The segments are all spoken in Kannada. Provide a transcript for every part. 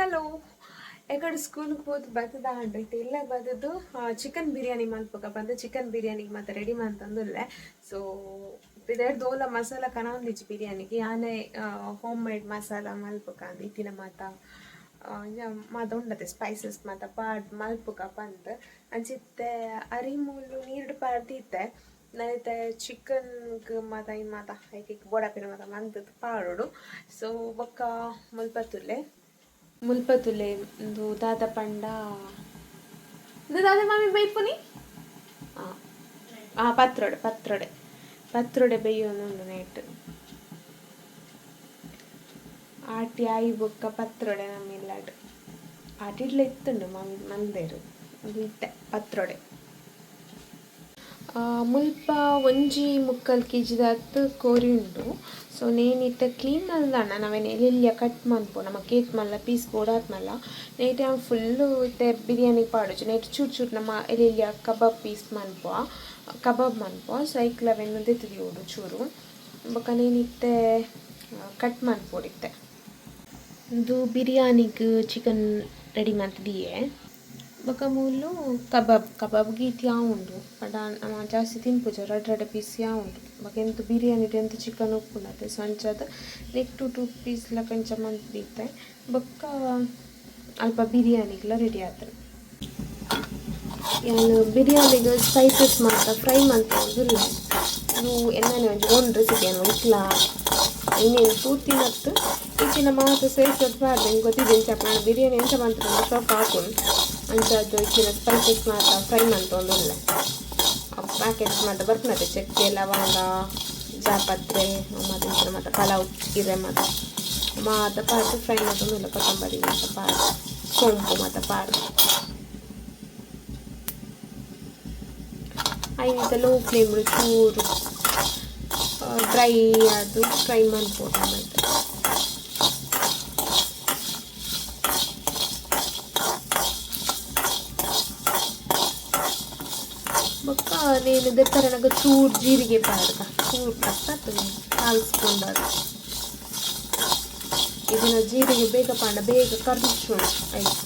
ಹಲೋ ಎಕಡೆ ಸ್ಕೂಲ್ಗೆ ಹೋದ್ ಬರ್ತದ ಅಂಡ್ರೈತೆ ಇಲ್ಲ ಬದದು ಚಿಕನ್ ಬಿರಿಯಾನಿ ಮಲ್ಪಕ ಬಂದು ಚಿಕನ್ ಬಿರಿಯಾನಿಗೆ ಮತ್ತೆ ರೆಡಿ ಮಾಡ್ತಂದುಲ್ಲೆ ಸೊ ಇದೆರಡು ದೋಲ ಮಸಾಲ ಕನೊಂದಿಚ್ಚು ಬಿರಿಯಾನಿಗೆ ಯಾನೇ ಹೋಮ್ ಮೇಡ್ ಮಸಾಲ ಮಲ್ಪಕ ಅಂದು ಇತ್ತಿನ ಮಾತ ಉಂಡತೆ ಸ್ಪೈಸಸ್ ಮಾತ ಪಾಡ್ ಮಲ್ಪಕ ಬಂದ್ ಅಂಚಿತ್ತೆ ಅರಿಮೂಲು ನೀರು ಪಾಡ್ದಿತ್ತೆ ನೈತೆ ಚಿಕನ್ಗೆ ಮಾತ ಈ ಮಾತ ಐಕೆ ಬೋಡಾಪಿನ ಮಾತ ಮಂತದ್ದು ಪಾಡೋಡು ಸೊ ಬೊಕ್ಕ ಮುಲ್ಪತುಲೆ ಒಂದು ದಾದ ಪಂಡ ದಾದ ಮಾಮಿ ಬೈಪುನಿ ಪತ್ರೊಡೆ ಬೇಯೋನುಂಡು ನೈಟ್ ಆಟಿ ಆಯಿ ಬೊಕ್ಕ ಪತ್ರೊಡೆ ನಮ್ಮಿಲ್ಲಾಡು ಆಟಿಡ್ಲ ಇತ್ತುಂಡು ಮಾಮಿ ಮಂದೇರು ಇತ್ತೆ ಪತ್ರೊಡೆ ಮುಲ್ಪ ಒಂಜಿ 3/4 kg ಕೋರಿ ಉಂಡು ಸೊ ನೇನಿತ್ತ ಕ್ಲೀನ್ ಮಲ್ದಾಣ ನಾವೇನು ಎಲೆಲ್ಲಿಯ ಕಟ್ ಮನ್ಪು ನಮ್ಮ ಕೇತ್ ಮಲ್ಲ ಪೀಸ್ ಬೋಡಾತ್ ಮಲ್ಲ ನೇಟೆ ಫುಲ್ಲು ಇತ್ತೆ ಬಿರಿಯಾನಿ ಪಾಡೋಚು ನೇಟ್ ಚೂರು ನಮ್ಮ ಎಲೆಲ್ಲಿಯ ಕಬಾಬ್ ಮನ್ಪುವ ಸೊ ಐಕ್ಲವೆನ್ನು ದೆತ್ತಿದಿಯೋಡು ಚೂರು ಬೊಕ ನೇನಿತ್ತೆ ಕಟ್ ಮನ್ಪೋಡಿತ್ತೆ ಇದು ಬಿರಿಯಾನಿಗೆ ಚಿಕನ್ ರೆಡಿ ಮಾಡ್ತಿದೀಯೆ ಬೊಕ ಮೂಲು ಕಬಾಬ್ಗೆ ಇತ್ತು ಉಂಡು ಪಂಡ ಜಾಸ್ತಿ ತಿನ್ಪುಜ ರಡ್ಡ್ ಪೀಸ್ ಉಂಡು ಬೊಕ ಎಂತ ಬಿರಿಯಾನಿಡ್ ಎಂತ ಚಿಕನ್ ಉಪ್ಪುಂಡತೆ ಸೊ ಅಂಚಾದ ನೆಕ್ 2 ಪೀಸ್ಲ ಕಂಚ ಮಂತಿತ್ತೆ ಬೊಕ್ಕ ಅಲ್ಪ ಬಿರಿಯಾನಿಗ್ಲ ರೆಡಿ ಆತನು ಯಾನು ಬಿರಿಯಾನಿಗೆ ಸ್ಪೈಸಸ್ ಮಾತ್ರ ಫ್ರೈ ಮಾಡ್ತಿಲ್ಲ ನೀವು ಎಣ್ಣೆ ಒಂಜಿ ಓನ್ ರೆಸಿಪಿ ಅನ್ನು ಇಟ್ಲ ಇನ್ನೇನು ಪೂರ್ತಿ ಮತ್ತು ಈಚಿನ ಮಾತು ಸೇರ್ಸೋದು ಮಾಡಿದೆ ನಿಮ್ಗೆ ಗೊತ್ತಿದೆ ಎಂಚ ನಾನು ಬಿರಿಯಾನಿ ಎಂತ ಮಾಡ್ತೀನಿ ಸ್ವಲ್ಪ ಹಾಕೊಂಡು ಅಂಚದ್ದು ಈಚಿನ ಸ್ಪೈಸಸ್ ಮಾತ್ರ ಫ್ರೈ ಮಾಡ್ತೊಂದಿಲ್ಲ ಪ್ಯಾಕೆಟ್ಸ್ ಮಾತ್ರ ಬರ್ತದೆ ಚಕ್ಕೆ ಲವಂಗ ಜಾಪತ್ರೆ ಮತ್ತು ಈಚಿನ ಮಾತ್ರ ಪಲಾವ್ ಇರೆ ಮಾತ್ರ ಪಾಡು ಫ್ರೈ ಮಾಡ್ತೊಂದಿಲ್ಲ ಕೊತ್ತಂಬರಿ ಮಾತ್ರ ಪಾಡು ಸೋಂಪು ಮಾತ್ರ ಪಾಡು ಐದು ಲೋ ಫ್ಲೇಮ್ ಚೂರು ಡ್ರೈ ಅದು ಫ್ರೈ ಮಾಡ್ಬೋದು ಆಮೇಲೆ ಬೊಕ್ಕ నేను ದೆಪ್ಪರನಗ ಚೂರು ಜೀರಿಗೆ ಪಾಡ್ದ ಚೂರು ಕಟ್ಟಾತು 4 ಸ್ಪೂನ್ ಇದನ್ನ ಜೀರಿಗೆ ಬೇಗ ಕರ್ದಿಸೋಣ ಆಯ್ತು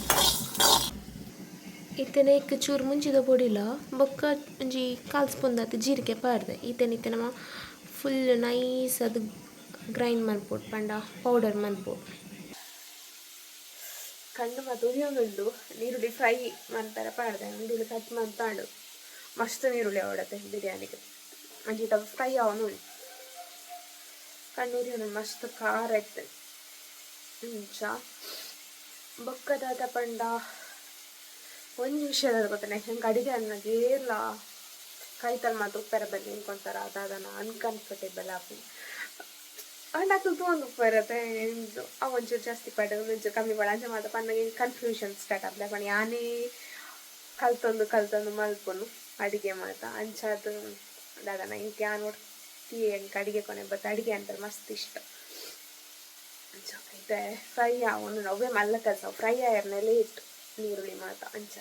ಇತ್ತನೆ ಚೂರು ಮುಂಚಿದ ಪೊಡಿಲ ಬೊಕ್ಕ ಒಂಜಿ 4 ಸ್ಪೂನ್ ಆತು ಜೀರಿಗೆ ಪಾಡ್ದೆ ಇತ್ತೆ ನಮ್ಮ ಫುಲ್ ನೈಸ್ ಅದು ಗ್ರೈಂಡ್ ಮಾಡ್ಬೋದು ಪಂಡ ಪೌಡರ್ ಮಾಡ್ಬೋದು ಕಣ್ಣು ಮತ್ತು ಉರಿಯೋನುಂಡು ನೀರುಳ್ಳಿ ಫ್ರೈ ಮಾಡ್ತಾರೆ ಪಾಡ್ದೆ ನೀರುಳ್ಳಿ ಕಟ್ ಮಾಡ್ತಾಂಡು ಮಸ್ತ್ ನೀರುಳ್ಳಿ ಅವಡತ್ತೆ ಬಿರಿಯಾನಿಗೆ ಅಂಚಿತ ಫ್ರೈ ಅವನುಂಡು ಕಣ್ಣು ಉರಿಯೋನು ಮಸ್ತ್ ಖಾರ ಇತ್ತು ಇಂಚ ಬೊಕ್ಕದಾದ ಪಂಡ ಒಂದು ವಿಷಯದ ಗೊತ್ತಾನೆ ಹೆಂಗೆ ಅಡಿಗೆ ಅನ್ನೋದು ಏರ್ಲ ಕೈತಲ್ ಮತ್ತು ಉಪ್ಪೆರ ಬಲ್ಲಿ ನಿಂತ್ಕೊಂತಾರ ಅದಾದನ ಅನ್ಕಂಫರ್ಟೇಬಲ್ ಆಗಿ ಅಂಡಾತು ತೊಗೊಂಡು ಉಪ್ಪು ಇರುತ್ತೆ ಒಂಚೂರು ಜಾಸ್ತಿ ಪಡ ಒಂಚೂರು ಕಮ್ಮಿ ಪಡ ಅಂಚೆ ಮಾತ್ರ ನನಗೆ ಕನ್ಫ್ಯೂಷನ್ ಸ್ಟಾರ್ಟ್ ಆಗ್ತದೆ ಪಣ ಯಾನೇ ಕಲ್ತೊಂದು ಮಲ್ಪೊನು ಅಡಿಗೆ ಮಾತ ಅಂಚಾದು ದಾದನ ಇಂಕ ಯಾ ನೋಡ್ತಿ ಹೆಂಗೆ ಅಡಿಗೆ ಕೊನೆ ಬತ್ತು ಅಡಿಗೆ ಅಂತಾರೆ ಮಸ್ತ್ ಇಷ್ಟ ಇದೆ ಫ್ರೈ ಅವನು ಅವೇ ಮಲ್ಲ ಕಲ್ಸ ಫ್ರೈ ಆಯರ್ನೆ ಲೇಟ್ ನೀರುಳ್ಳಿ ಮಾತ ಅಂಚ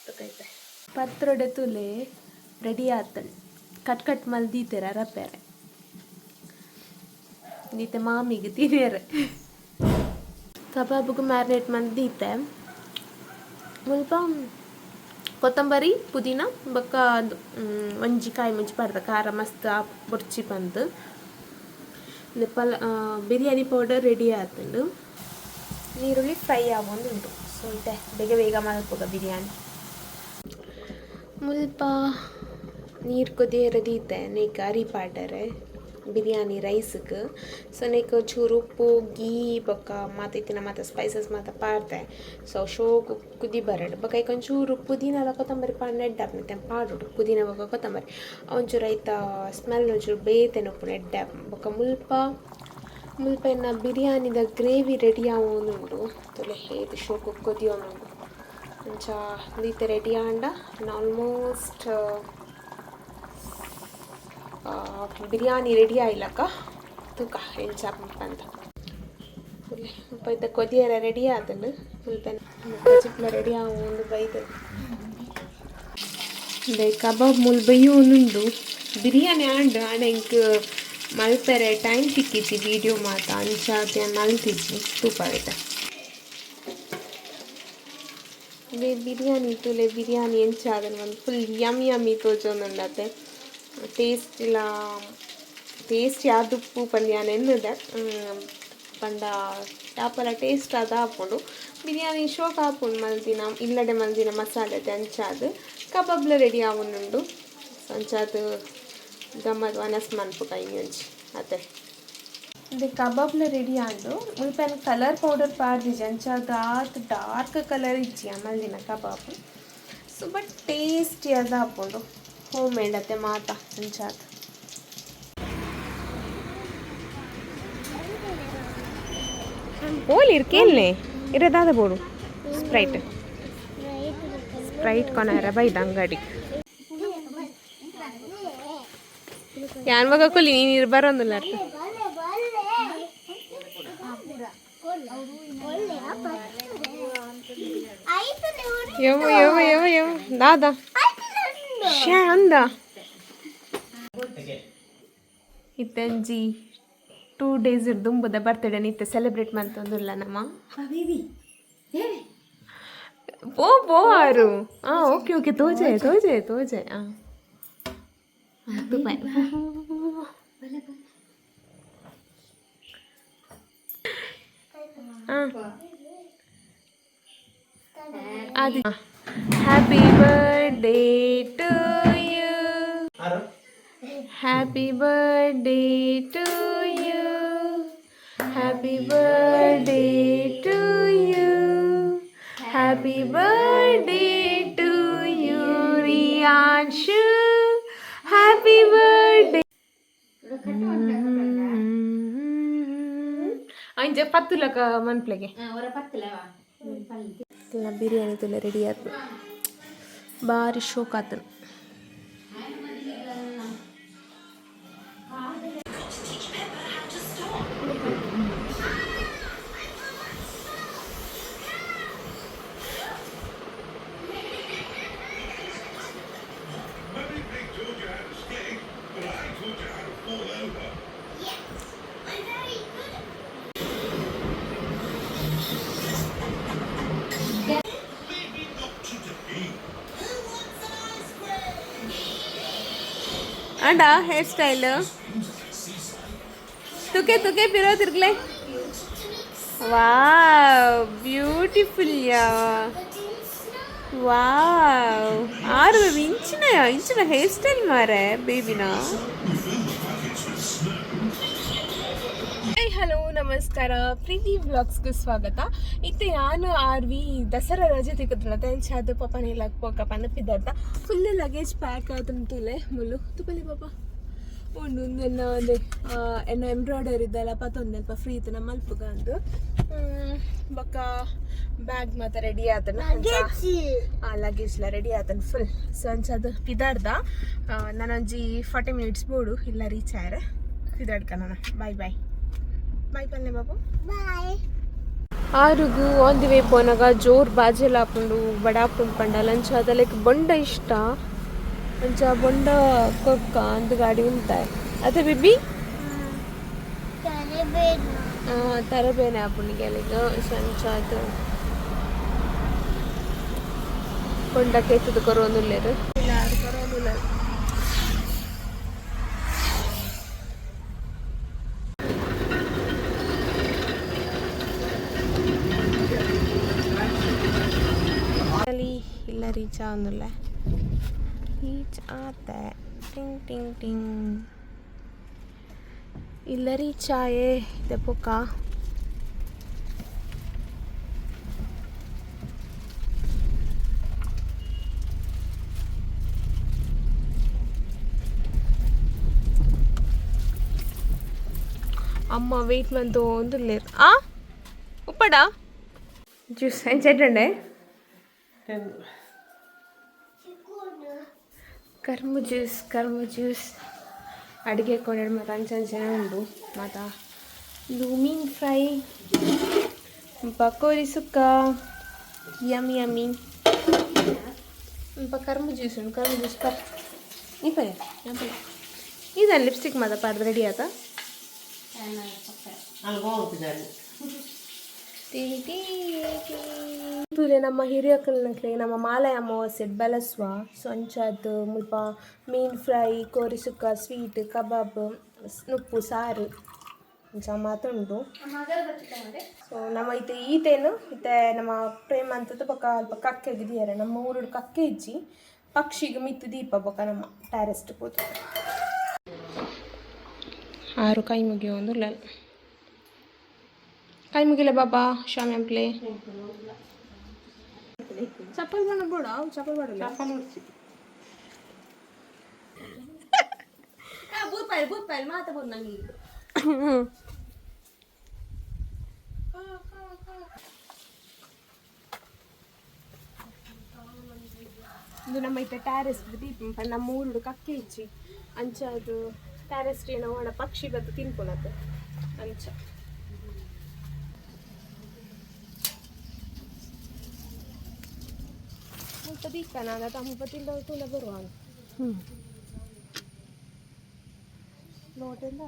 ಗೊತ್ತೈತೆ ಪತ್ರೊಡೆ ತುಲೆ ರೆಡಿ ಆತಳು ಕಟ್ ಮಲ್ದೀತೆರ ರಪ್ಪೆರೆ ದೀತೆ ಮಾಮಿಗೆ ತಿರಿಯರೆ ಕಬಾಬ್ಗೆ ಮ್ಯಾರಿನೇಟ್ ಮಲ್ದೀತೆ ಮುಲ್ಪ ಕೊತ್ತಂಬರಿ ಪುದೀನ ಬೊಕ್ಕ ಅದು ಒಂಜಿ ಕಾಯಿ ಮುಂಚಿ ಪಾಡ್ದ ಖಾರ ಮಸ್ತ್ ಬೊರ್ಚಿ ಬಂದು ಬಿರಿಯಾನಿ ಪೌಡರ್ ರೆಡಿ ಆತುಂಡು ನೀರುಳ್ಳಿ ಫ್ರೈ ಆಗೊಂದುಂಟು ಸೊ ಇದೆ ಬೇಗ ಮಲ್ಪುಗ ಬಿರಿಯಾನಿ ಮುಲ್ಪ ನೀರು ಕುದಿಯರದೀತೆ ನೇಕ ಅರಿ ಪಾಡ್ರೆ ಬಿರಿಯಾನಿ ರೈಸ್ಗೆ ಸೊ ನೇಕ ಚೂರು ಉಪ್ಪು ಗೀ ಬೊಕ್ಕ ಮಾತಿತ್ತಿನ ಮತ್ತು ಸ್ಪೈಸಸ್ ಮಾತ ಪಾಡ್ದೆ ಸೊ ಶೋಕು ಕುದಿ ಬರಡು ಬೊಕ್ಕ ಒಂಚೂರು ಪುದೀನದ ಕೊತ್ತಂಬರಿ ಪಾಡು ನೆಡ್ಡಾಪ್ನಿತ್ತೆ ಪಾಡುಡು ಪುದೀನ ಬೊಕ್ಕ ಕೊತ್ತಂಬರಿ ಒಂಚೂರು ಐತ ಸ್ಮೆಲ್ ಒಂಚೂರು ಬೇತೆ ನೊಪ್ಪು ನೆಡ್ಡ ಬೊಕ್ಕ ಮುಲ್ಪ ಇನ್ನು ಬಿರಿಯಾನಿದ ಗ್ರೇವಿ ರೆಡಿ ಆಗೋನುಂಡು ತುಲೆ ಹೇದು ಶೋಕು ಕುದಿಯೋನುಂಡು ಅಂಚ ದೀತೆ ರೆಡಿ ಆಂಡ ಆಲ್ಮೋಸ್ಟ್ ಬಿರಿಯಾನಿ ರೆಡಿ ಆಯ್ಲಕ್ಕ ತೂಕ ಎಂಚ ಅಂತ ಮುಲ್ಪ ಇದ್ದ ಕೊದಿಯರ ರೆಡಿ ಆದನು ಮುಲ್ಪ ಚಿಪ್ಲ ರೆಡಿ ಆಗೋದು ಬೈದನು ಕಬಾಬ್ ಮುಲ್ ಬೈಯೋನುಂಡು ಬಿರಿಯಾನಿ ಆಂಡ ಇಂಕ್ ಮಲ್ಪೆರೆ ಟೈಮ್ ತಿಕ್ಕಿಚ್ಚಿ ವೀಡಿಯೋ ಮಾತ ಅಂಚಾದ ಮಲ್ತಿಚ್ಚಿ ತೂಪ ಆಯ್ತಾ ಬಿರಿಯಾನಿ ಎಂಚಾದನ್ನು ಒಂದು ಫುಲ್ ಯಮ್ಮಿ ತೋಜೊಂದುಂಡತೆ ಟೇಸ್ಟ್ ಇಲ್ಲ ಟೇಸ್ಟ್ ಯಾವ್ದು ಉಪ್ಪು ಪಲ್ಯಾನ ಎನ್ನದೆ ಪಂಡ ಯಾಪಲ ಟೇಸ್ಟ್ ಅದು ಹಾಕೊಂಡು ಬಿರಿಯಾನಿ ಶೋಕ್ ಹಾಕೊಂಡು ಮಲ್ದಿನ ಇಲ್ಲಡೆ ಮಲ್ದಿನ ಮಸಾಲೆ ಅಂಚಾದು ಕಬಾಬ್ಲ ರೆಡಿ ಆವೊಂದುಂಡು ಅಂಚಾದು ಗಮ್ಮತ್ ವನಸ್ ಮನ್ಪು ಕೈನಿ ಒಂಜಿ ಅದೇ ಇದು ಕಬಾಬ್ಲ ರೆಡಿ ಆಂಡು ಮುಲ್ಪನ ಕಲರ್ ಪೌಡರ್ ಪಾಡ್ದಿಜಿ ಅಂಚಾದು ಆತ್ ಡಾರ್ಕ್ ಕಲರ್ ಇಜ್ಜಿ ಮಲ್ದಿನ ಕಬಾಬ್ ಸೊ ಬಟ್ ಟೇಸ್ಟಿ ಅದು ಹಾಕೊಂಡು ಹೋಮ್ ಮೇಡ್ ಅತ್ತೆ ಮಾತ ಅಂಚಾದು ಓಲಿ ಕೇಳನೆ ಇರೋದಾದ ಬೋಡು ಸ್ಪ್ರೈಟ್ ಕೊನಾರ ಬೈದ ಅಂಗಡಿ ಯಾನ್ ಮಗ ಕೊಲ್ಲಿ ನೀನು ಇರ್ಬಾರೊಂದಿಲ್ಲ ದಾದಾ ಶ್ಯಾ ಅಂದ ಇತ್ತಂಜಿ 2 days ದುಂಬುದ ಬರ್ತ್ಡೇ ನಿತ್ತೆ ಸೆಲೆಬ್ರೇಟ್ ಮಾಡ್ತಂದಿಲ್ಲ ನಮ್ಮ ಪೋ ಆರು ಓಕೆ ತೋಜೆ happy birthday to you happy birthday to you happy birthday to you happy birthday to you Riyanshu happy birthday ಅಂಜ ಪತ್ತುಲಕ ಮನ್ಪ್ಲೆಗೆ ಬಿರಿಯಾನಿ ತುಲೆ ರೆಡಿ ಆಯ್ತು ಭಾರಿ ಶೋಕ್ ಆತನು ಅಂಡ ಹೇರ್ ಸ್ಟೈಲ್ ತುಕೆ ಪಿರೋ ತಿರ್ಗ್ಲೆ ವಾವ್ ಬ್ಯೂಟಿಫುಲ್ ಯಾ ವಾವ್ ಆರು ಇಂಚಿನ ಹೇರ್ ಸ್ಟೈಲ್ ಮಾರೆ ಬೇಬಿನ ಹಲೋ ನಮಸ್ಕಾರ ಪ್ರೀತಿ ವ್ಲಾಗ್ಸ್ಗೆ ಸ್ವಾಗತ ಇತ್ತೆ ನಾನು ಆರ್ವಿ ದಸರಾ ರಜೆ ತಿಕ್ಕದ್ರಲ್ಲ ತೆಂಚಾದ ಪಾಪನ ಇಲ್ಲ ಹೋಗಪ್ಪ ಅನ್ನಪ್ಪಿದ್ದಾರ್ದ ಫುಲ್ ಲಗೇಜ್ ಪ್ಯಾಕ್ ಆತಂತುಲೆ ಮುಲ್ಲು ತುಪ್ಪಲಿ ಪಾಪ ಒಂದೊಂದೆಲ್ಲ ಅಂದರೆ ಎನ್ನ ಎಂಬ್ರಾಯ್ಡರಿ ಇದ್ದಲ್ಲ ಪತ್ತೊಂದೆಲ್ಪ ಫ್ರೀ ಇತ್ತು ನಮ್ಮ ಮಲ್ಪುಗ ಅಂದು ಬೊಕ್ಕ ಬ್ಯಾಗ್ ಮಾತ್ರ ರೆಡಿ ಆತನ ಲಗೇಜ್ಲ ರೆಡಿ ಆತನ ಫುಲ್ ಸೊ ಅಂಚದು ಪಿದಾರ್ದ ನಾನೊಂಜಿ 40 minutes ಬೋಡು ಇಲ್ಲ ರೀಚ್ ಆಯ್ರೆ ಪಿದಾಡ್ಕ ನಾನು ಬಾಯ್ ಬಾಯ್ ಪಲ್ಲೆ ಬಾಬು ಬಾಯ್ ಆರುಗು ಆನ್ ದಿ ವೇ ಪೋನಾಗ ಜೋರ್ ಬಾಜೆಲ್ಲ ಹಾಕೊಂಡು ಬಡಾಪುಂಡು ಪಂಡ ಲಂಚ ಅದಕ್ಕೆ ಬೊಂಡ ಇಷ್ಟ ಅಂಚ ಬೊಂಡ ಕೊಕ್ಕ ಅಂದು ಗಾಡಿ ಉಂಟಾಯ್ ಅದೇ ಬಿಬ್ಬಿ ತರಬೇನೆ ಆಪುಣಿಗೆ ಅಲ್ಲಿಗ ಸಂಚ ಅದು ಬೊಂಡ ಕೆತ್ತದ ಕೊರೋನುಲ್ಲೇರು ಕೊರೋನುಲ್ಲ ಇಲ್ಲ ರೀಚ್ ಆಗೋದಿಲ್ಲ ರೀಚ್ ಆತ ಟಿಂಗ್ ಟಿಂಗ್ ಟಿಂಗ್ ಇಲ್ಲ ರೀಚ್ ಆಯೇ ತೆಪ್ಪಕ್ಕ ಅಮ್ಮ ವೆಯ್ಟ್ ಮಂತು ಒಂದು ಲೇರ್ ಉಪ್ಪಡ ಜ್ಯೂಸ್ ಎಂಚೆಟ್ಟಂಡೆ ಕರ್ಮು ಜ್ಯೂಸ್ ಅಡುಗೆ ಕೊಡೆ ಮತ್ತು ಅಂಚಂಚನೆ ಉಂಡು ಮತ್ತು ಗ್ರೂಮಿಂಗ್ ಫ್ರೈ ಪಕೋರಿ ಸುಕ್ಕ ಯಮ್ಮಿ ಕರ್ಮು ಜ್ಯೂಸ್ ಉಂಡು ಕರ್ಮು ಜ್ಯೂಸ್ ಪರ್ ಈ ಪಯ ಇದನ್ನು ಲಿಪ್ಸ್ಟಿಕ್ ಮಾತ ಪಾಡ್ದು ರೆಡಿ ಆತ ತುಲೆ ನಮ್ಮ ಹಿರಿಯಕಲ್ನಕ್ಲೆ ನಮ್ಮ ಮಾಲಯ ಅಮಾವಾಸ್ಯೆ ಬೆಳಸುವ ಸೊ ಅಂಚಾದ ಮುಲ್ಪ ಮೀನು ಫ್ರೈ ಕೋರಿ ಸುಕ್ಕ ಸ್ವೀಟ್ ಕಬಾಬ್ ಉಪ್ಪು ಸಾರು ಅಂಚ ಮಾತುಂಟು. ಸೊ ನಮ್ಮ ಈತೇನು ಇತ್ತೆ ನಮ್ಮ ಪ್ರೇಮ ಅಂತದ್ದು ಬೊಕ್ಕ ಅಲ್ಪ ಕಕ್ಕೆ ದಿಯರೆ ನಮ್ಮ ಊರು ಕಕ್ಕೆ ಇಜ್ಜಿ ಪಕ್ಷಿಗೆ ಮಿತ್ತು ದೀಪ ಬೊಕ್ಕ ನಮ್ಮ ಟ್ಯಾರೆಸ್ಟ್ ಕೂತು 6 ಕೈ ಮುಗಿಯೋ ಒಂದು ಕೈ ಮುಗಿಲ ಬಾಬಾ ಶಾಮಿ ಅಂಪ್ಲೆ ಚಪ್ಪಲ್ ಬಣ್ಣ ಬೋಡ ಚಪ್ಪಲ್ ಬಡಲ್ಲ ಬೂಪಾಯಲ್ ಮಾತ ಬೋಡ್ ನಂಗೆ ಇದು ನಮ್ಮ ಇತ್ತ ಟ್ಯಾರೆಸ್ ದೀಪ ನಮ್ಮ ಊರು ಕಕ್ಕೆ ಇಚ್ಚಿ ಅಂಚ ಅದು ಟ್ಯಾರೆಸ್ಟ್ ಏನೋ ಒಣ ಪಕ್ಷಿ ಬದ್ದು ತಿನ್ಕೊಳತ್ತೆ ಅಂಚ ಮುಲ್ಪ ದೀಪ ನಾನು ತಮ್ಮ ತಿಂದ ತುಳ ಬರುವ ನೋಟೆಲ್ಲ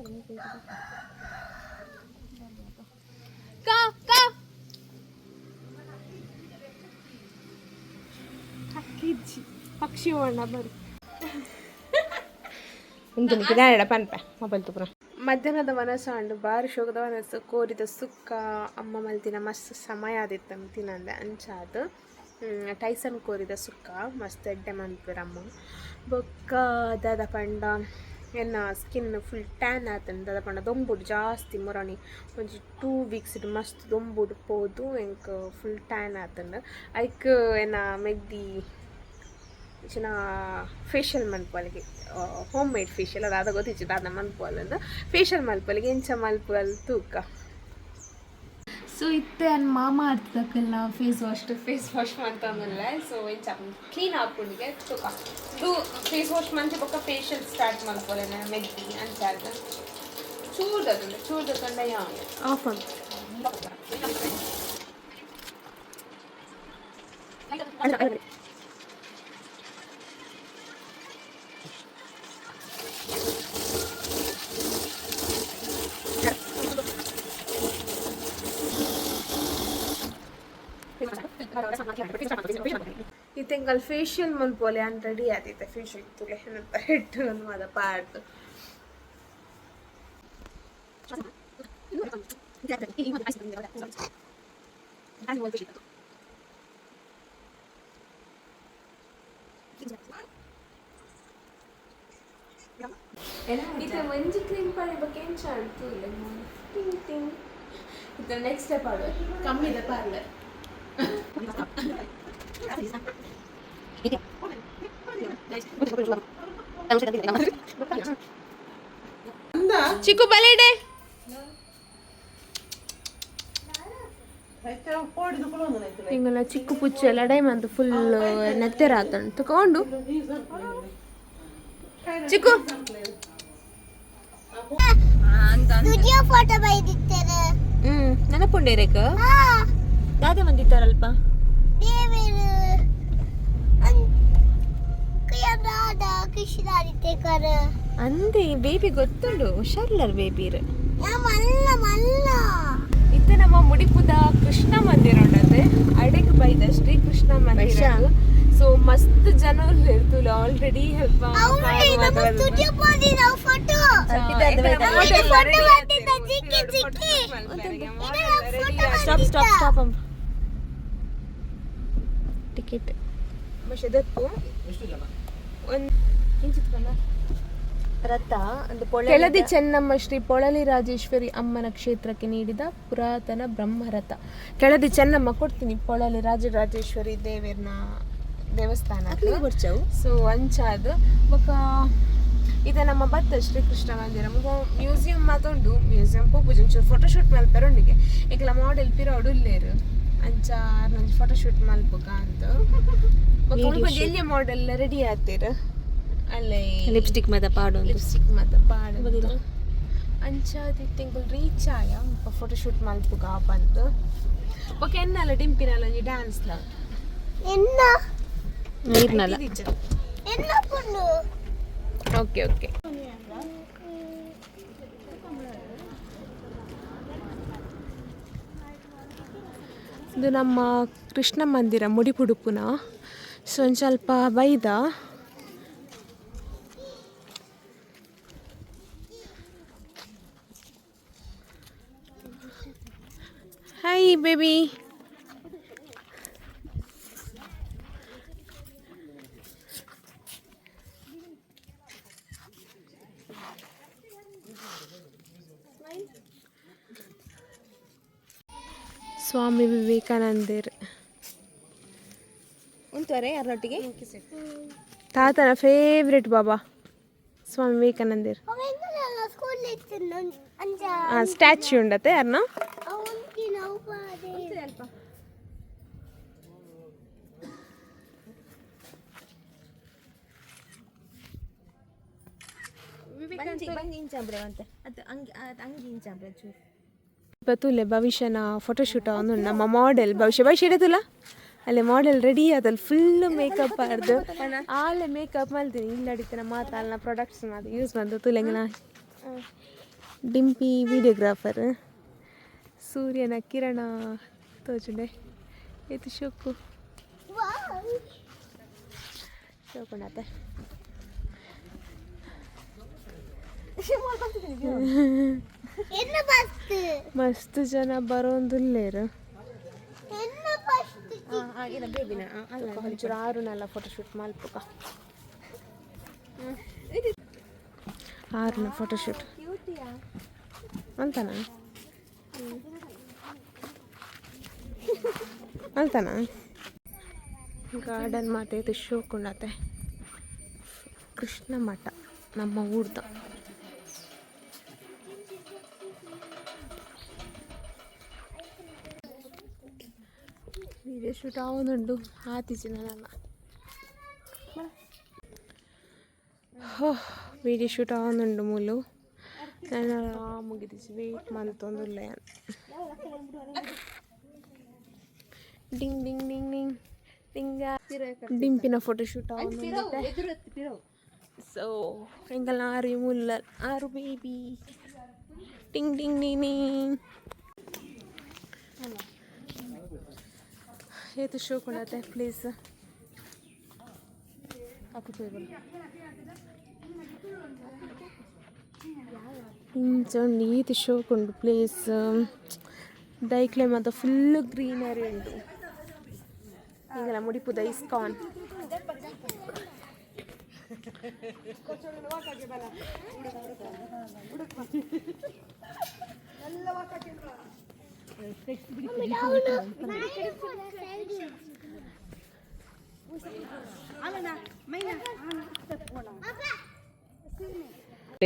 ಹಕ್ಕಿಜ್ಜಿ ಪಕ್ಷಿ ಬಣ್ಣ ಬರು ಕಿದಾಡ ಪನ್ಪೆ ಮೊಬೈಲ್ ತುಪ್ರ ಮಧ್ಯಾಹ್ನದ ಮನಸ್ಸು ಅಂಡು ಬಾರಿ ಶೋಕದ ಮನಸ್ಸು ಕೋರಿದ ಸುಕ್ಕ ಅಮ್ಮ ಮಲ್ತಿನ ಮಸ್ತ್ ಸಮಯ ಆದಿತ್ತು ತಿನ್ನಂದೆ ಅಂಚಾದ ಟೈಸನ್ ಕೋರಿದ ಸುಕ್ಕ ಮಸ್ತ್ ಎಡ್ಡೆ ಮನ್ಪುರಮ್ಮ ಬೊಕ್ಕ ದಾದ ಪಂಡ ಎನ್ನ ಸ್ಕಿನ್ ಫುಲ್ ಟ್ಯಾನ್ ಆತಂಡು ದಾದ ಪಂಡ ದೊಂಬುಡು ಜಾಸ್ತಿ ಮುರಣಿ ಒಂಜಿ 2 ವೀಕ್ಸ್ ಮಸ್ತ್ ದೊಂಬುಡು ಪೋದು ಎಂಕ್ ಫುಲ್ ಟ್ಯಾನ್ ಆತಂಡು ಐಕ್ ಎನ್ನ ಮೆಗ್ದಿ ಚಿನ್ನ ಫೇಶಿಯಲ್ ಮಲ್ಪಲಿಗೆ ಹೋಮ್ ಮೇಡ್ ಫೇಶಿಯಲ್ ಅದು ಗೊತ್ತಿತ್ತು ಅದನ್ನ ಮಲ್ಪಲ್ಲ ಫೇಶಿಯಲ್ ಮಲ್ಪಲಿಗೆ ಎಂಚ ಮಲ್ಪಲ್ ತೂಕ ಸೊ ಇತ್ತೆ ನನ್ನ ಮಾಮ ಅರ್ಥದಕ್ಕೆಲ್ಲ ಫೇಸ್ ವಾಶ್ ಮಾಡ್ತಾನಲ್ಲ ಸೊ ಎಂಚ ಕ್ಲೀನ್ ಹಾಕೊಂಡಿಗೆ ತೂಕ ಇದು ಫೇಸ್ ವಾಶ್ ಮಂಚೆ ಪಕ್ಕ ಫೇಶಿಯಲ್ ಸ್ಟಾರ್ಟ್ ಮಲ್ಪಲ್ಲ ಮೆಗ್ದಿ ಅಂಚಾದ ಚೂರ್ದಕ್ಕಂಡ ಯಾವ ಆಫ್ ಅಂತ ಇತ್ತೆಂಗಲ್ ಫೇಶಿಯಲ್ ಮಲ್ಪೋಲೆ ಅಂತ ರೆಡಿ ಆದಿತ್ತೆ ಫೇಶಿಯಲ್ ತುಲೆ ಅಂತ ಹೆಟ್ಟು ಅದ ಪಾಡ್ದು ಇದು ಮಂಜಿ ಕ್ರೀಮ್ ಪಾಲಿ ಬಗ್ಗೆ ಏನ್ ಚಾಡ್ತು ಇಲ್ಲ ಟಿಂಗ್ ಟಿಂಗ್ ಇದು ನೆಕ್ಸ್ಟ್ ಸ್ಟೆಪ್ ಆಡು ಕಮ್ಮಿದೆ ಪಾರ್ಲರ್ ಚಿಕ್ಕು ಬಲೇಡೆ ಹಿಂಗೆಲ್ಲ ಚಿಕ್ಕು ಪುಚ್ಚ ಎಲ್ಲ ಡೈಮಂತ್ ಫುಲ್ ನೆತ್ತೆರ ಆತಂಡು ತಗೊಂಡು ಚಿಕ್ಕು ಫೋಟೋ ಬೈದಿತ್ತಾರೆ ನೆನಪುಂಡೆ ರೇಖ ದಾದೆ ಬಂದಿತ್ತಾರಲ್ಪ ಅಂದೆ ಬೇಬಿ ಗೊತ್ತುಂಡು ಹುಷಾರಿಲ್ಲರ್ ಬೇಬಿರ್ ಇತ್ತ ನಮ್ಮ ಮುಡಿಪುದ ಕೃಷ್ಣ ಮಂದಿರ ಉಂಡದೆ ಅಡೆಗ್ ಬೈದ ಶ್ರೀ ಕೃಷ್ಣ ಮಂದಿರ ಸೊ ಮಸ್ತ್ ಜನ ಇರ್ತಲ್ಲ ಆಲ್ರೆಡಿ ಹೆಲ್ಪ್ ಟಿಕೆಟ್ ರಥ ಕೆಳದಿ ಚೆನ್ನಮ್ಮ ಶ್ರೀ ಪೊಳಲಿ ರಾಜೇಶ್ವರಿ ಅಮ್ಮನ ಕ್ಷೇತ್ರಕ್ಕೆ ನೀಡಿದ ಪುರಾತನ ಬ್ರಹ್ಮರಥ. ಕೆಳದಿ ಚೆನ್ನಮ್ಮ ಕೊಡ್ತೀನಿ ಪೊಳಲಿ ರಾಜರಾಜೇಶ್ವರಿ ದೇವರನ ದೇವಸ್ಥಾನ ಸೊ ಅಂಚಾದ ಬೊಕ ಇದು ನಮ್ಮ ಬತ್ತ ಶ್ರೀಕೃಷ್ಣ ಮಂದಿರ ಮ್ಯೂಸಿಯಂ ಮಾತುಂಡು ಮ್ಯೂಸಿಯಂ ಪೂಜೆ ಫೋಟೋಶೂಟ್ ಮಲ್ಪೆರೊಂದಿಗೆ ಈಗಲ ಮಾಡೆಲ್ ಪಿರೋಡು ಇಲ್ಲೇರು ಅಂಚ ನಂಜಿ ಫೋಟೋಶೂಟ್ ಮಲ್ಪುಗ ಅಂತ ಎಲ್ಲಿಯ ಮಾಡೆಲ್ ರೆಡಿ ಆಗ್ತೀರ ಅಲ್ಲೇ ಲಿಪ್ಸ್ಟಿಕ್ ಮತ ಪಾಡು ಅಂಚ ತಿಂಗಳು ರೀಚ್ ಆಯ ಫೋಟೋಶೂಟ್ ಮಲ್ಪುಗ ಬಂದು ಓಕೆ ಎನ್ನಲ್ಲ ಡಿಂಪಿನಲ್ಲ ಒಂಜಿ ಡ್ಯಾನ್ಸ್ಲ ನೀರ್ನಲ್ಲ ಓಕೆ ಓಕೆ ಇದು ನಮ್ಮ ಕೃಷ್ಣ ಮಂದಿರ ಮುಡಿಪುಡುಪುನ. ಸೊ ಒಂದು ಸ್ವಲ್ಪ ಬೈದ ಹಾಯ್ ಬೇಬಿ. ಸ್ವಾಮಿ ವಿವೇಕಾನಂದರ್ ಉಂಟರೆ ಯಾರೊಟ್ಟಿಗೆ ತಾತನ ಫೇವ್ರೆಟ್ ಬಾಬಾ ಸ್ವಾಮಿ ವಿವೇಕಾನಂದರ್. ಸ್ಟ್ಯಾಚ್ಯೂ ಉಂಡತ್ತೆ ಯಾರನ್ನ ತುಲೆ ಭವಿಷ್ಯನ ಫೋಟೋಶೂಟ್ ಅವನು ನಮ್ಮ ಮಾಡೆಲ್ ಭವಿಷ್ಯ ಇಡತಲ್ಲ ಅಲ್ಲೇ ಮಾಡೆಲ್ ರೆಡಿ ಆದಲ್ಲಿ ಫುಲ್ಲು ಮೇಕಪ್ ಆಡ್ದು ಆಲೆ ಮೇಕಪ್ ಮಾಡ್ತೀನಿ ಇಲ್ಲಿ ನಡೀತಾನೆ ಮಾತಾಡಲ್ಲ ಪ್ರಾಡಕ್ಟ್ಸ್ ಮಾತು ಯೂಸ್ ಮಾಡ್ದು ತುಲೆಂಗನ ಡಿಂಪಿ ವಿಡಿಯೋಗ್ರಾಫರ್ ಸೂರ್ಯನ ಕಿರಣ ತೋಜುಂಡೆ ಇದು ಶೋಕು ಶೋಕೊಂಡತೆ ಮಸ್ತ್ ಜನ ಬರೋಂದಿಲ್ಲೇರು ಒಂಚೂರು ಆರುನಲ್ಲ ಫೋಟೋಶೂಟ್ ಮಲ್ಪುಕ ಆರುನ ಫೋಟೋಶೂಟ್ ಅಂತಾನ ಅಂತಾನ ಗಾರ್ಡನ್ ಮಾತೆ ಇದು ಶೋಕೊಂಡತೆ ಕೃಷ್ಣ ಮಠ ನಮ್ಮ ಊರ್ದ. ವಿಡಿಯೋ ಶೂಟ್ ಆവുന്നുണ്ട് ಆತಿಚಿನಲ್ಲ ವಿಡಿಯೋ ಶೂಟ್ ಆവുന്നുണ്ട് ಮೂಲು ನಾನು ಮುಗಿದಿಸಿ ವೆಯ್ಟ್ ಮಂತೊಂದುಲ್ಲ ಡಿಂಗ್ ಡಿಂಗ್ ಡಿಂಗ್ ಡಿಂಗ್ ಡಿಂಗ ಡಿಂಪಿನ ಫೋಟೋ ಶೂಟ್ ಆവുന്നുണ്ട്. ಸೊ ಎಂಗಲ್ಲ ಆರು ಮುಲ್ಲ ಆರು ಬೇಬಿ ಡಿಂಗ್ ಡಿಂಗ್ ಡಿಂಗ್ ಡಿಂಗ್ ಏತು ಶೋ ಕೊಡತ್ತೆ ಪ್ಲೀಸ್ ಇಂಚೊಂಡು ಈತು ಶೋ ಕೊಂಡು ಪ್ಲೇಸ್ ದೈಕ್ಲೆ ಮತ್ತು ಫುಲ್ಲು ಗ್ರೀನರಿ ಉಂಟು ಈಗೆಲ್ಲ ಮುಡಿಪುದ ಇಸ್ಕಾನ್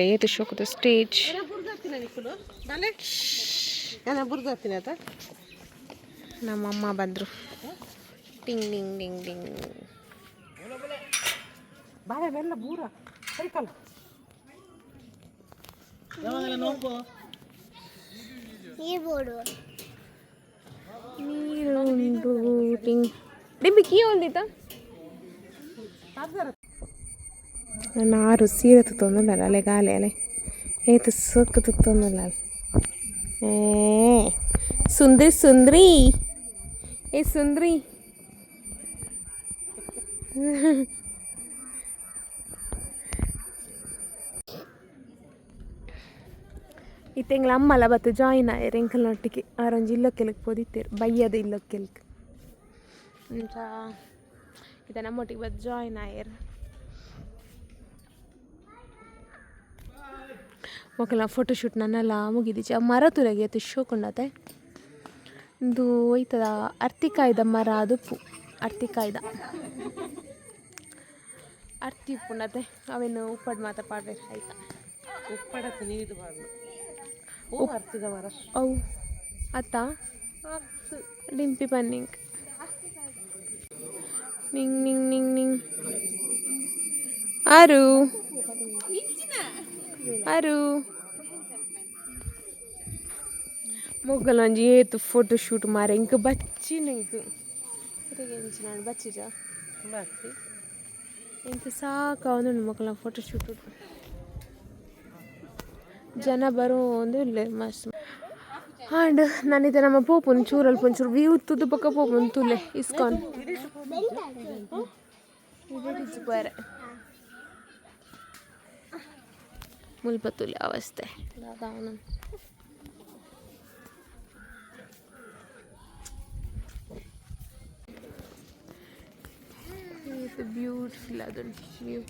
ಏತು ಶೋಕದ ಸ್ಟೇಜ್ ನಮ್ಮಮ್ಮ ಬಂದರು ಟಿಂಗ್ ಡಿಂಗ್ ಡಿಂಗ್ ಡಿಂಗ್ ನೀರುಂಡು ಟಿಂಗ್ ಡಿಂಬಿ ಕೀ ಹೊಲ್ದಿತ್ತ ನಾನು ಆರು ಸೀರೆ ತುತ್ತೊಂದುಂಡಲ್ಲ ಅಲೆ ಗಾಲೆ ಅಲೆ ಏತು ಸೊಕ್ಕು ತುತ್ತೊಂದುಲ್ಲ ಏ ಸುಂದ್ರಿ ಸುಂದ್ರಿ ಏ ಸುಂದ್ರಿ ಇತ್ತೆಂಗ್ಲ ಅಮ್ಮಲ ಬತ್ತು ಜಾಯಿನ್ ಆಯರು ಎಂಕಲ್ನೊಟ್ಟಿಗೆ ಆರೊಂಜಿ ಇಲ್ಲೊಕ್ಕೆಲಕ್ಕೆ ಪೋದಿತ್ತೇರು ಬಯ್ಯದ ಇಲ್ಲೊಕ್ಕೆಲ್ಕ್ ಅಂತ ಇತ್ತ ನಮ್ಮೊಟ್ಟಿಗೆ ಬತ್ತು ಜಾಯಿನ್ ಆಯರು ಮಕ್ಕಳ ಫೋಟೋಶೂಟ್ ನನ್ನೆಲ್ಲ ಮುಗಿದಿಚ್ಚ ಮರ ತುರಗೆ ಎತ್ತು ಶೋಕೊಂಡತೆ ಇದು ಒಯ್ತದ ಅರ್ತಿಕಾಯ್ದ ಮರ ಅದು ಅರ್ತಿಕಾಯ್ದ ಅರ್ತಿ ಉಪ್ಪುಂಡತೆ ಅವೇನು ಉಪ್ಪಡು ಮಾತ ಪಾಡ್ಬೇಕು ಆಯ್ತಾ ಉಪ್ಪಡತ್ತೆ ನೀರು ಅರ್ತಿದ ಮರ ಅವು ಅತ್ತ ಡಿಂಪಿ ಪನ್ನಿಂಗ್ ನಿಂಗ್ ನಿಂಗ್ ನಿಂಗ್ ನಿಂಗ್ ಆರು ಆರು ಮೊಗ್ಗಲ ಒಂಜಿ ಏತು ಫೋಟೋ ಶೂಟ್ ಮಾರ ಇಂಕ ಬಚ್ಚಿ ನಿಂಕ್ ನಾನು ಬಚ್ಚಿಜ ಇಂಕ ಸಾಕ ಒಂದು ಮೊಗ್ಗಲ ಫೋಟೋ ಶೂಟ್ ಜನ ಬರೋ ಒಂದು ಇಲ್ಲ ಮಸ್ತ್ ಆಂಡ್ ನಾನಿದೆ ನಮ್ಮ ಪೋಪುನ್ ಚೂರಲ್ಲಿ ಒಂಚೂರು ವ್ಯೂ ತುದು ಪಕ್ಕ ಪೋಪುನ್ ತುಲೆ ಇಸ್ಕಾನ್ ಬೇರೆ ಮುಲ್ಪ ತುಲೆ ಅವಸ್ಥೆ ಬ್ಯೂಟಿಫುಲ್ ಅದೊಂದು ವ್ಯೂ.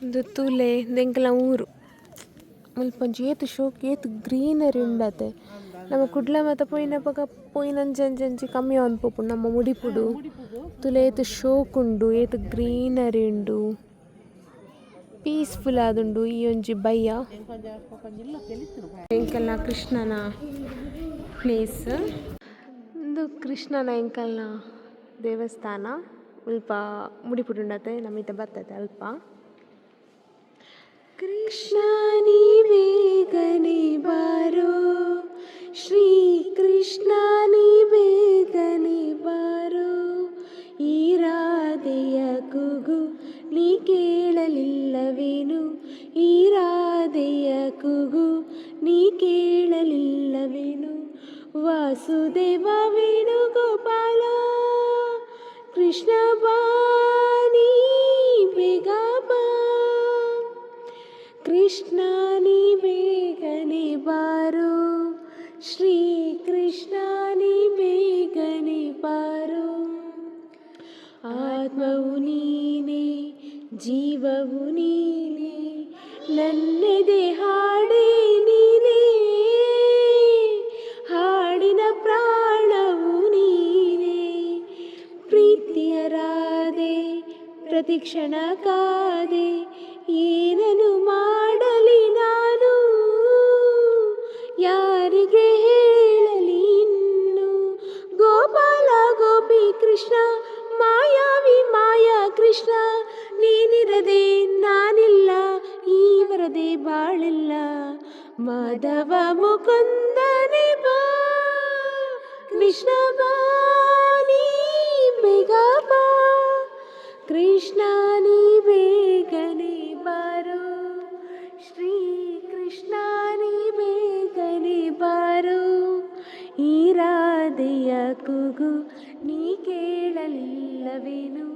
ಇದು ತುಲೆ ದೆಂಕಲ ಊರು ಮುಲ್ಪಂಚಿ ಏತು ಶೋಕ್ ಏತು ಗ್ರೀನರಿ ಉಂಡತೆ ನಮ್ಮ ಕುಡ್ಲ ಮತ ಪೋಯಿನ ಪಕ್ಕ ಪೋಯಿನಂಜಂಜಿ ಕಮ್ಮಿ ಅನ್ಪೋಪು ನಮ್ಮ ಮುಡಿಪುಡು ತುಲೆ ಏತು ಶೋಕ್ ಉಂಡು ಏತು ಗ್ರೀನರಿ ಉಂಡು ಪೀಸ್ಫುಲ್ ಆದುಂಡು ಈ ಒಂಜಿ ಬಯ್ಯ ಎಂಕಲ್ನ ಕೃಷ್ಣನ ಪ್ಲೇಸ್. ಇದು ಕೃಷ್ಣನ ಎಂಕಲ್ನ ದೇವಸ್ಥಾನ ಅಲ್ಪ ಮುಡಿಪುಡುಂಡತೆ ನಮ್ಮಿತ ಬರ್ತದೆ ಅಲ್ಪ. ಕೃಷ್ಣ ನೀ ಬೇಗನೆ ಬಾರೋ ಶ್ರೀ ಕೃಷ್ಣ ನೀ ಬೇಗನೆ ಬಾರೋ ಈ ರಾಧೆಯ ಕೂಗು ನೀ ಕೇಳಲಿಲ್ಲವೇನು ಈ ರಾಧೆಯ ಕೂಗು ನೀ ಕೇಳಲಿಲ್ಲವೇನು ವಾಸುದೇವ ವೇಣುಗೋಪಾಲ ಕೃಷ್ಣ ಬಾ ನೀ ಬೇಗ ಬಾ ಕೃಷ್ಣ ನೀ ಬೇಗನೆ ಬಾರೋ ಶ್ರೀ ಕೃಷ್ಣ ನೀ ಬೇಗನೆ ಬಾರೋ ಆತ್ಮವು ನೀನೇ ಜೀವವು ನೀನೇ ನನ್ನೆದೆ ಹಾಡೇ ನೀನೇ ಹಾಡಿನ ಪ್ರಾಣವು ನೀನೇ ಪ್ರೀತಿಯ ರಾಧೆ ಪ್ರತಿಕ್ಷಣ ಕಾದೆ ಏನನು ಮಾಡಲಿ ನಾನು ಯಾರಿಗೆ ಹೇಳಲಿ ಇನ್ನು ಗೋಪಾಲ ಗೋಪಿ ಕೃಷ್ಣ ಮಾಯಾವಿ ಮಾಯಾ ಕೃಷ್ಣ ನೀನಿರದೆ ನಾನಿಲ್ಲ ಈ ವರದೆ ಬಾಳಿಲ್ಲ ಮಾಧವ ಮುಕುಂದನೆ ಬಾ ಕೃಷ್ಣ ಬಾ ನೀ ಬೇಗ ಬಾ ಕೃಷ್ಣ ನೀ ಬೇಗನೆ ಬಾರೋ ಶ್ರೀ ಕೃಷ್ಣ ನೀ ಬೇಗನೆ ಬಾರೋ ಈ ರಾಧೆಯ ಕೂಗು ನೀ ಕೇಳಲಿಲ್ಲವೇನು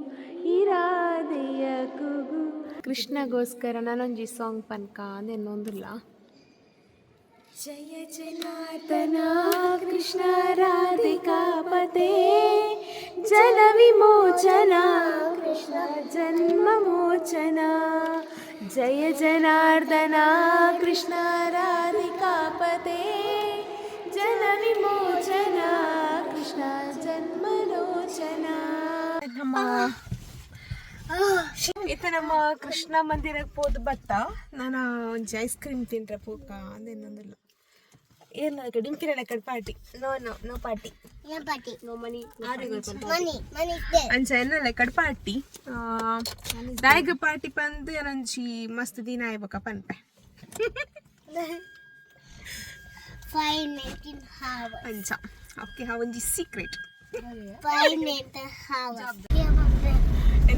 ಈ ರಾಧೆಯ ಕೂಗು. ಕೃಷ್ಣಗೋಸ್ಕರ ನಾನೊಂಜಿ ಸಾಂಗ್ ಪನ್ಕ ಅಂದೆನ್ನೊಂದಿಲ್ಲ. ಜಯ ಜನಾರ್ದನ ಕೃಷ್ಣ ರಾಧಿಕಾಪತೆ ಜನ ವಿಮೋಚನ ಕೃಷ್ಣ ಜನ್ಮ ಮೋಚನ ಜಯ ಜನಾರ್ದನ ಕೃಷ್ಣ ರಾಧಿಕಾಪತೆ ಜನ ವಿಮೋಚನ ಕೃಷ್ಣ ಜನ್ಮಲೋಚನ. ನಮ್ಮ ಕೃಷ್ಣ ಮಂದಿರಕ್ಕೆ ಹೋದ್ ಬತ್ತ ನಾನು ಒಂಚಿ ಐಸ್ ಕ್ರೀಮ್ ತಿಂದ್ರೆ ಪೂಕ ಅಂದೇನಂದಿಲ್ಲ ಏನ ಡಿಂಕಿನ ಕಡೆ party no no no party no money ಅಂಚ ಎನ್ನಲ್ಲ ಕಡೆ ಪಾರ್ಟಿ ದಾಯಿಗ ಪಾರ್ಟಿ ಪಂದು ಏನೊಂಚಿ ಮಸ್ತ್ ದಿನ ಆಯ್ಬೇಕ ಪನ್ಪೆ ಅಂಚ ಓಕೆ ಒಂಜಿ ಸೀಕ್ರೆಟ್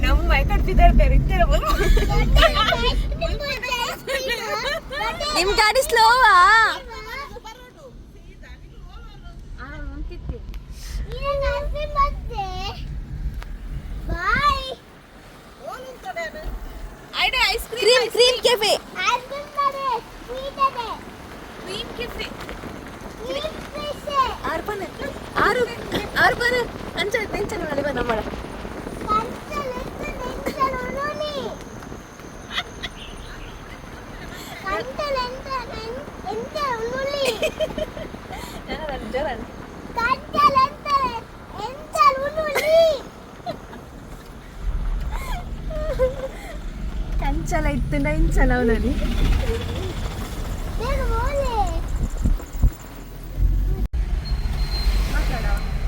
ನಮ್ಮ ಕಟ್ತಿದ್ದಾರೆ ನಿಮ್ ಗಾಡಿ ಸ್ಲೋವಾ ಐಸ್ ಕ್ರೀಮ್ ಕ್ರೀಮ್ ಕೆಫೆ ಆರ್ಪನ ಅಂಚ ಟೆನ್ಷನ್ ಮಾಡಿ ಬಾ ನಮ್ಮಳ ಕಂಚಲ ಇತ್ತು ಇಂಚಲ ಅವನಲ್ಲಿ.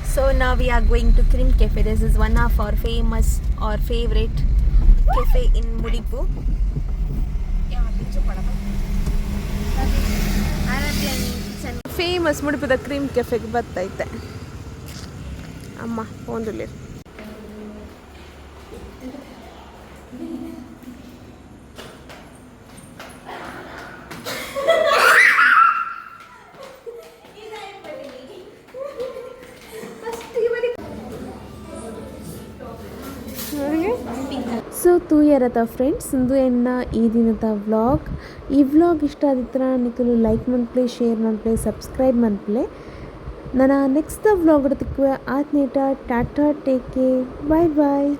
So now we are going to Cream Cafe. This is one of our famous or favorite cafe in Mudipu. Famous Mudippuda Cream Cafe ಗೆ ಬರ್ತೈತೆ. ಅಮ್ಮ ಒಂದುಲ್ಲಿ ಸೊ ತೂಯರತ ಫ್ರೆಂಡ್ಸ್ ಇಂದು ಎನ್ನ ಈ ದಿನದ ವ್ಲಾಗ್ ಈ ವ್ಲಾಗ್ ಇಷ್ಟ ಆದಿತ್ತರ ನಿಖಲು ಲೈಕ್ ಮನ್ಪ್ಲೆ ಶೇರ್ ಮನ್ಪ್ಲೆ ಸಬ್ಸ್ಕ್ರೈಬ್ ಮನ್ಪ್ಲೆ ನನ್ನ ನೆಕ್ಸ್ಟ್ ವ್ಲಾಗ್ ತಿಕ್ಕುವ ಆತ್ನೇಟ ಟಾಟಾ ಟೇಕ್ ಕೇರ್ ಬಾಯ್ ಬಾಯ್.